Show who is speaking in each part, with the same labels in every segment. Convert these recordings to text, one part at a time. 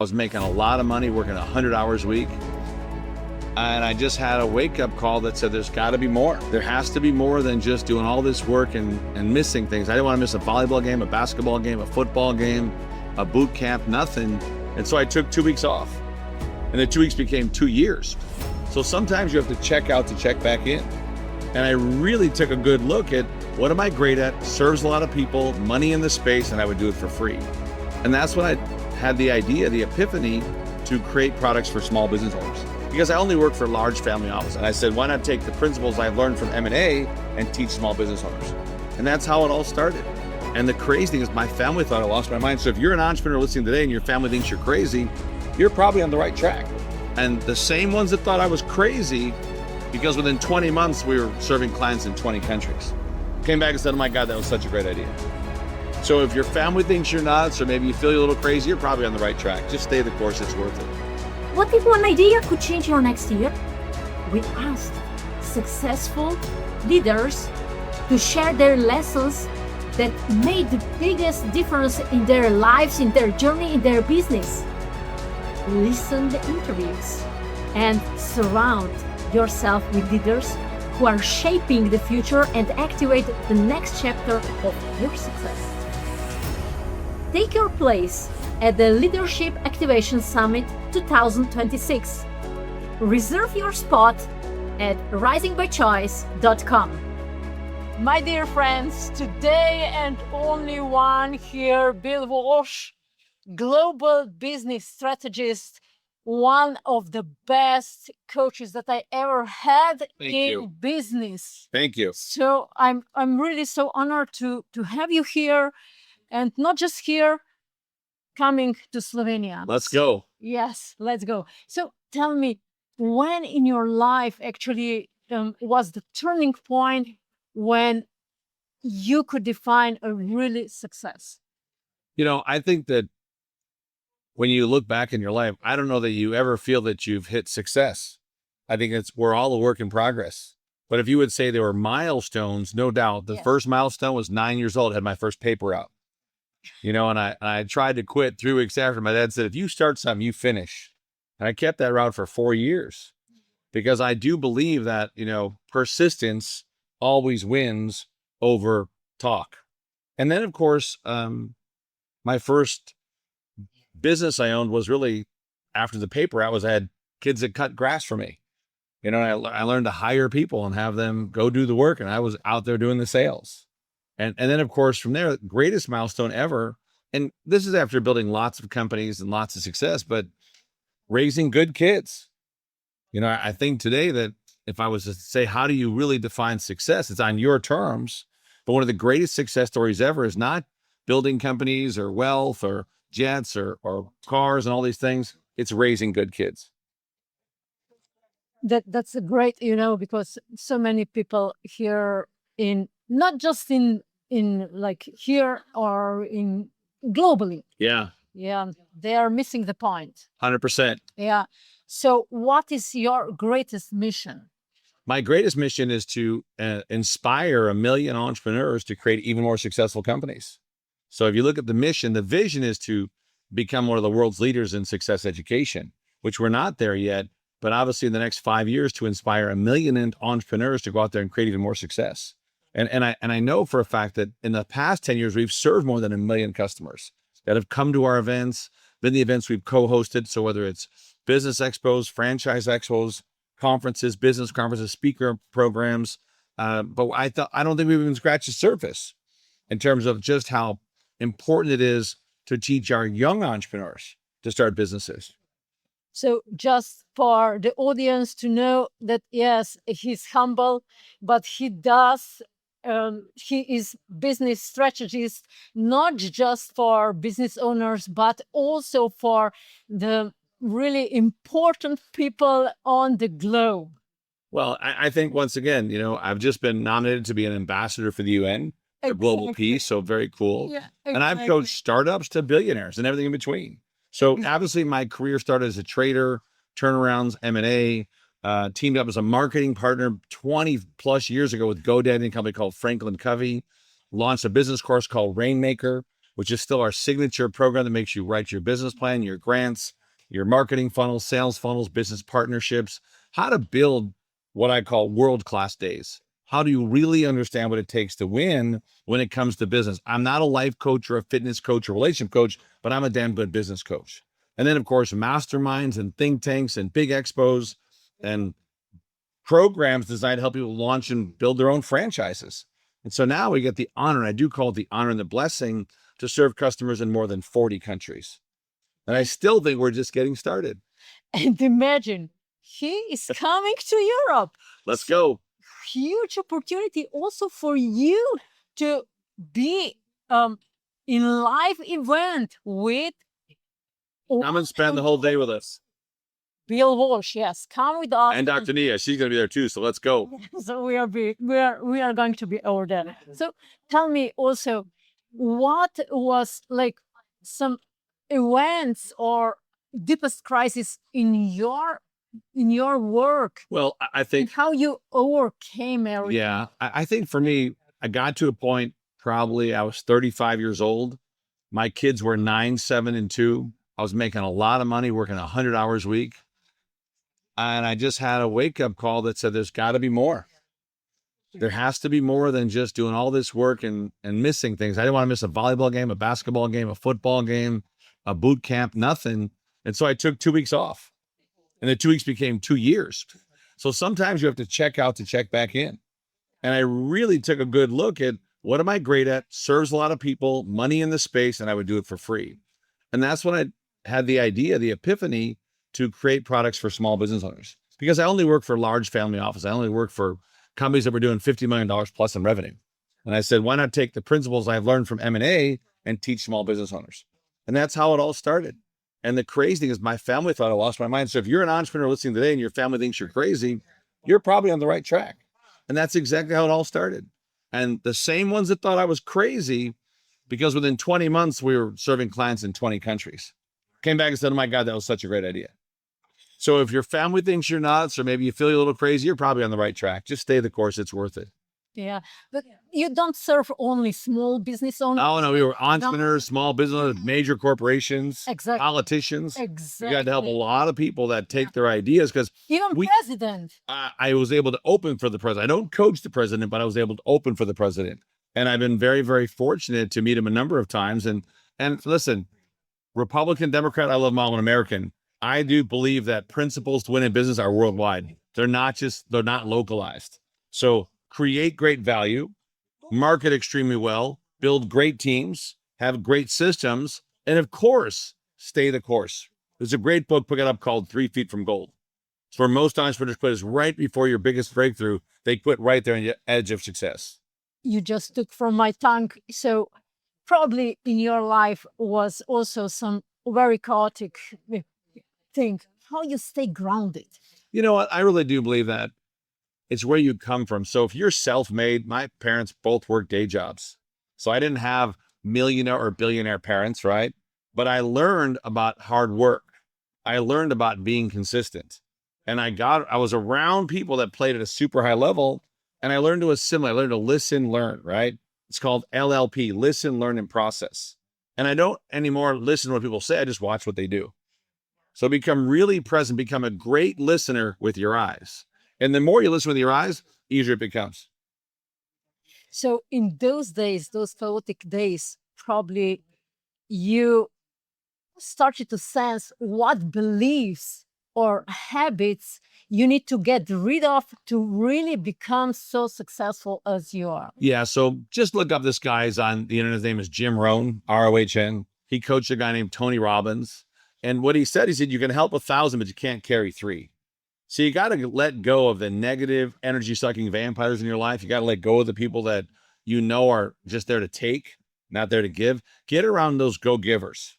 Speaker 1: I was making a lot of money, working 100 hours a week. And I just had a wake-up call that said, there's got to be more. There has to be more than just doing all this work and missing things. I didn't want to miss a volleyball game, a basketball game, a football game, a boot camp, nothing. And so I took 2 weeks off. And the 2 weeks became 2 years. So sometimes you have to check out to check back in. And I really took a good look at what am I great at, serves a lot of people, money in the space, and I would do it for free. And that's when I had the idea, the epiphany, to create products for small business owners. Because I only work for large family offices. And I said, why not take the principles I've learned from M&A and teach small business owners? And that's how it all started. And the crazy thing is my family thought I lost my mind. So if you're an entrepreneur listening today and your family thinks you're crazy, you're probably on the right track. And the same ones that thought I was crazy, because within 20 months, we were serving clients in 20 countries, came back and said, oh my God, that was such a great idea. So if your family thinks you're nuts, or maybe you feel you're a little crazy, you're probably on the right track. Just stay the course, it's worth it.
Speaker 2: What if one idea could change your next year? We asked successful leaders to share their lessons that made the biggest difference in their lives, in their journey, in their business. Listen to interviews and surround yourself with leaders who are shaping the future and activate the next chapter of your success. Take your place at the Leadership Activation Summit 2026. Reserve your spot at risingbychoice.com.
Speaker 3: My dear friends, today and only one here, Bill Walsh, global business strategist, one of the best coaches that I ever had in business.
Speaker 1: Thank you.
Speaker 3: So I'm really so honored to have you here, and not just here, coming to Slovenia.
Speaker 1: Let's go.
Speaker 3: Yes, let's go. So tell me, when in your life actually was the turning point when you could define a really success?
Speaker 1: You know, I think that when you look back in your life, I don't know that you ever feel that you've hit success. I think we're all a work in progress. But if you would say there were milestones, no doubt. The first milestone was 9 years old, I had my first paper out. You know, and I tried to quit 3 weeks after. My dad said, if you start something, you finish. And I kept that route for 4 years, because I do believe that, you know, persistence always wins over talk. And then, of course, my first business I owned was really after the paper out. I had kids that cut grass for me. You know, I learned to hire people and have them go do the work. And I was out there doing the sales. And then, of course, from there, greatest milestone ever. And this is after building lots of companies and lots of success, but raising good kids. You know, I think today that if I was to say, how do you really define success? It's on your terms. But one of the greatest success stories ever is not building companies or wealth or jets or cars and all these things. It's raising good kids.
Speaker 3: That's a great, you know, because so many people here not just in like here or in globally.
Speaker 1: Yeah.
Speaker 3: Yeah. They are missing the point.
Speaker 1: 100%.
Speaker 3: Yeah. So what is your greatest mission?
Speaker 1: My greatest mission is to inspire 1 million entrepreneurs to create even more successful companies. So if you look at the mission, the vision is to become one of the world's leaders in success education, which we're not there yet, but obviously in the next 5 years to inspire 1 million entrepreneurs to go out there and create even more success. And I know for a fact that in the past 10 years, we've served more than 1 million customers that have come to our events, been the events we've co-hosted. So whether it's business expos, franchise expos, conferences, business conferences, speaker programs, but I don't think we've even scratched the surface in terms of just how important it is to teach our young entrepreneurs to start businesses.
Speaker 3: So just for the audience to know that, yes, he's humble, but he is business strategist, not just for business owners, but also for the really important people on the globe.
Speaker 1: Well, I think once again, you know, I've just been nominated to be an ambassador for the UN for global peace. So very cool. Yeah, exactly. And I've coached startups to billionaires and everything in between. So obviously my career started as a trader, turnarounds, M&A, teamed up as a marketing partner 20 plus years ago with GoDaddy, a company called 𝐶𝐭𝐵, launched a business course called Rainmaker, which is still our signature program that makes you write your business plan, your grants, your marketing funnels, sales funnels, business partnerships, how to build what I call world-class days. How do you really understand what it takes to win when it comes to business? I'm not a life coach or a fitness coach or relationship coach, but I'm a damn good business coach. And then, of course, masterminds and think tanks and big expos and programs designed to help people launch and build their own franchises. And so now we get the honor, and I do call it the honor and the blessing, to serve customers in more than 40 countries. And I still think we're just getting started.
Speaker 3: And imagine, he is coming to Europe.
Speaker 1: Let's go.
Speaker 3: Huge opportunity also for you to be in live event with
Speaker 1: Come and spend the whole day with us.
Speaker 3: Bill Walsh. Yes, come with us.
Speaker 1: And Dr. Nia, she's going to be there too. So let's go.
Speaker 3: So we are going to be over there. So tell me also, what was like some events or deepest crisis in your work?
Speaker 1: Well, I think
Speaker 3: and how you overcame everything.
Speaker 1: Yeah, I think for me, I got to a point, probably I was 35 years old. My kids were 9, 7, and 2. I was making a lot of money, working 100 hours a week. And I just had a wake-up call that said, there's got to be more. There has to be more than just doing all this work and missing things. I didn't want to miss a volleyball game, a basketball game, a football game, a boot camp, nothing. And so I took 2 weeks off. And the 2 weeks became 2 years. So sometimes you have to check out to check back in. And I really took a good look at what am I great at, serves a lot of people, money in the space, and I would do it for free. And that's when I had the idea, the epiphany, to create products for small business owners. Because I only work for large family offices. I only work for companies that were doing $50 million plus in revenue. And I said, why not take the principles I've learned from M&A and teach small business owners? And that's how it all started. And the crazy thing is my family thought I lost my mind. So if you're an entrepreneur listening today and your family thinks you're crazy, you're probably on the right track. And that's exactly how it all started. And the same ones that thought I was crazy, because within 20 months, we were serving clients in 20 countries, came back and said, oh my God, that was such a great idea. So if your family thinks you're nuts, or maybe you feel a little crazy, you're probably on the right track. Just stay the course. It's worth it.
Speaker 3: Yeah, but you don't serve only small business owners.
Speaker 1: Oh, no, we were entrepreneurs, small business, major corporations,
Speaker 3: Exactly.
Speaker 1: politicians.
Speaker 3: Exactly.
Speaker 1: We got to help a lot of people that take their ideas, because
Speaker 3: even president.
Speaker 1: I was able to open for the president. I don't coach the president, but I was able to open for the president. And I've been very, very fortunate to meet him a number of times. And listen, Republican, Democrat, I love them all, an American. I do believe that principles to win in business are worldwide. They're not localized. So create great value, market extremely well, build great teams, have great systems, and of course, stay the course. There's a great book, pick it up, called 3 Feet from Gold. It's where most entrepreneurs quit is right before your biggest breakthrough. They quit right there on the edge of success.
Speaker 3: You just took from my tongue. So probably in your life was also some very chaotic thing. How you stay grounded?
Speaker 1: You know what? I really do believe that it's where you come from. So if you're self-made, my parents both worked day jobs. So I didn't have millionaire or billionaire parents, right? But I learned about hard work. I learned about being consistent. And I was around people that played at a super high level, and I learned to assimilate. I learned to listen, learn, right? It's called LLP, listen, learn, and process. And I don't anymore listen to what people say. I just watch what they do. So become really present, become a great listener with your eyes. And the more you listen with your eyes, easier it becomes.
Speaker 3: So in those days, those chaotic days, probably you started to sense what beliefs or habits you need to get rid of to really become so successful as you are.
Speaker 1: Yeah, so just look up this guy's on the internet. His name is Jim Rohn, R-O-H-N. He coached a guy named Tony Robbins. And what he said, you can help 1,000, but you can't carry 3. So you got to let go of the negative energy sucking vampires in your life. You got to let go of the people that you know are just there to take, not there to give. Get around those go-givers.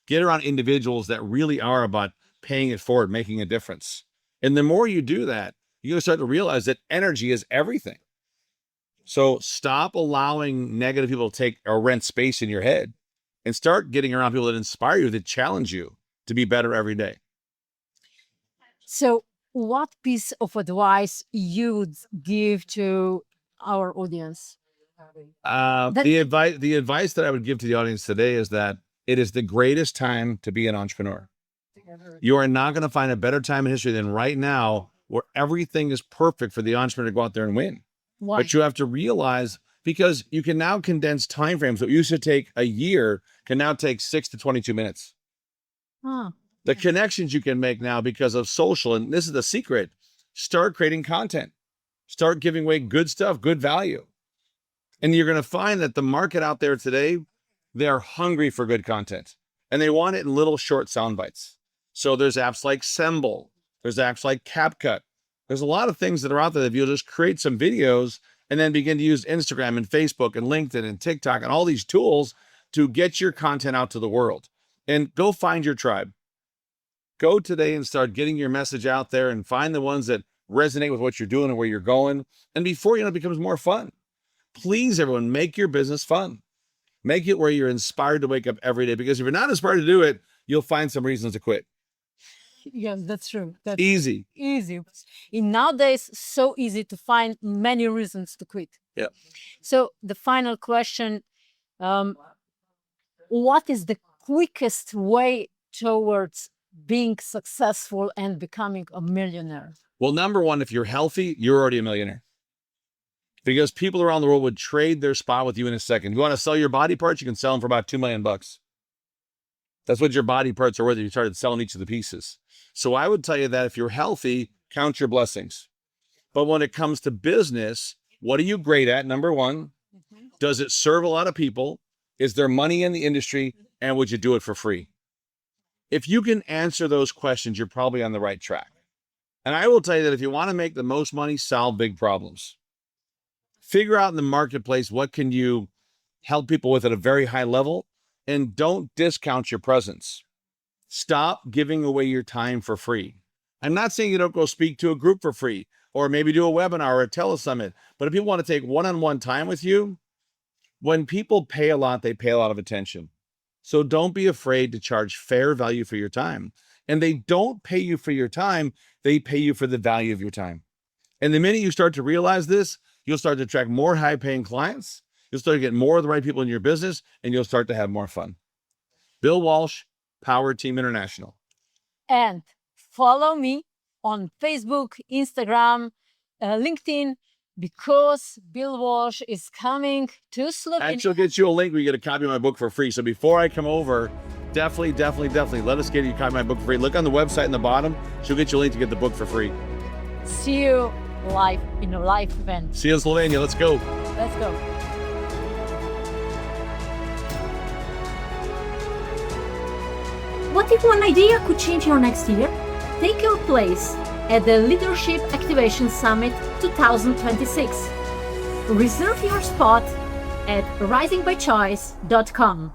Speaker 1: Get around individuals that really are about paying it forward, making a difference. And the more you do that, you're going to start to realize that energy is everything. So stop allowing negative people to take or rent space in your head, and start getting around people that inspire you, that challenge you to be better every day.
Speaker 3: So what piece of advice you would give to our audience?
Speaker 1: The advice that I would give to the audience today is that it is the greatest time to be an entrepreneur. You are not going to find a better time in history than right now, where everything is perfect for the entrepreneur to go out there and win.
Speaker 3: Why?
Speaker 1: But you have to realize, because you can now condense timeframes that used to take a year can now take 6 to 22 minutes.
Speaker 3: Huh.
Speaker 1: The connections you can make now because of social, and this is the secret, start creating content. Start giving away good stuff, good value. And you're going to find that the market out there today, they're hungry for good content. And they want it in little short sound bites. So there's apps like 𝐶𝐶𝐭. There's apps like 𝐶𝐴𝐵𝐶𝐿. There's a lot of things that are out there that if you'll just create some videos and then begin to use Instagram and Facebook and LinkedIn and TikTok and all these tools to get your content out to the world. And go find your tribe. Go today and start getting your message out there and find the ones that resonate with what you're doing and where you're going. And before you know, it becomes more fun. Please, everyone, make your business fun. Make it where you're inspired to wake up every day, because if you're not inspired to do it, you'll find some reasons to quit.
Speaker 3: Yes, that's true. That's
Speaker 1: Easy.
Speaker 3: easy. In nowadays, so easy to find many reasons to quit.
Speaker 1: Yeah.
Speaker 3: So the final question, what is the quickest way towards being successful and becoming a millionaire?
Speaker 1: Well, number one, if you're healthy, you're already a millionaire. Because people around the world would trade their spot with you in a second. If you want to sell your body parts, you can sell them for about $2 million. That's what your body parts are worth if you started selling each of the pieces. So I would tell you that if you're healthy, count your blessings. But when it comes to business, what are you great at? Number one, does it serve a lot of people? Is there money in the industry? And would you do it for free? If you can answer those questions, you're probably on the right track. And I will tell you that if you want to make the most money, solve big problems. Figure out in the marketplace, what can you help people with at a very high level, and don't discount your presence. Stop giving away your time for free. I'm not saying you don't go speak to a group for free, or maybe do a webinar or a telesummit, but if people want to take one-on-one time with you, when people pay a lot, they pay a lot of attention. So don't be afraid to charge fair value for your time. And they don't pay you for your time, they pay you for the value of your time. And the minute you start to realize this, you'll start to attract more high-paying clients, you'll start to get more of the right people in your business, and you'll start to have more fun. Bill Walsh, Power Team International.
Speaker 3: And follow me on Facebook, Instagram, LinkedIn, because Bill Walsh is coming to Slovenia.
Speaker 1: And she'll get you a link where you get a copy of my book for free. So before I come over, definitely let us get you a copy of my book for free. Look on the website in the bottom. She'll get you a link to get the book for free.
Speaker 3: See you live in a live event.
Speaker 1: See you in Slovenia. Let's go.
Speaker 3: Let's go.
Speaker 2: What if one idea could change your next year? Take your place at the Leadership Activation Summit 2026. Reserve your spot at risingbychoice.com.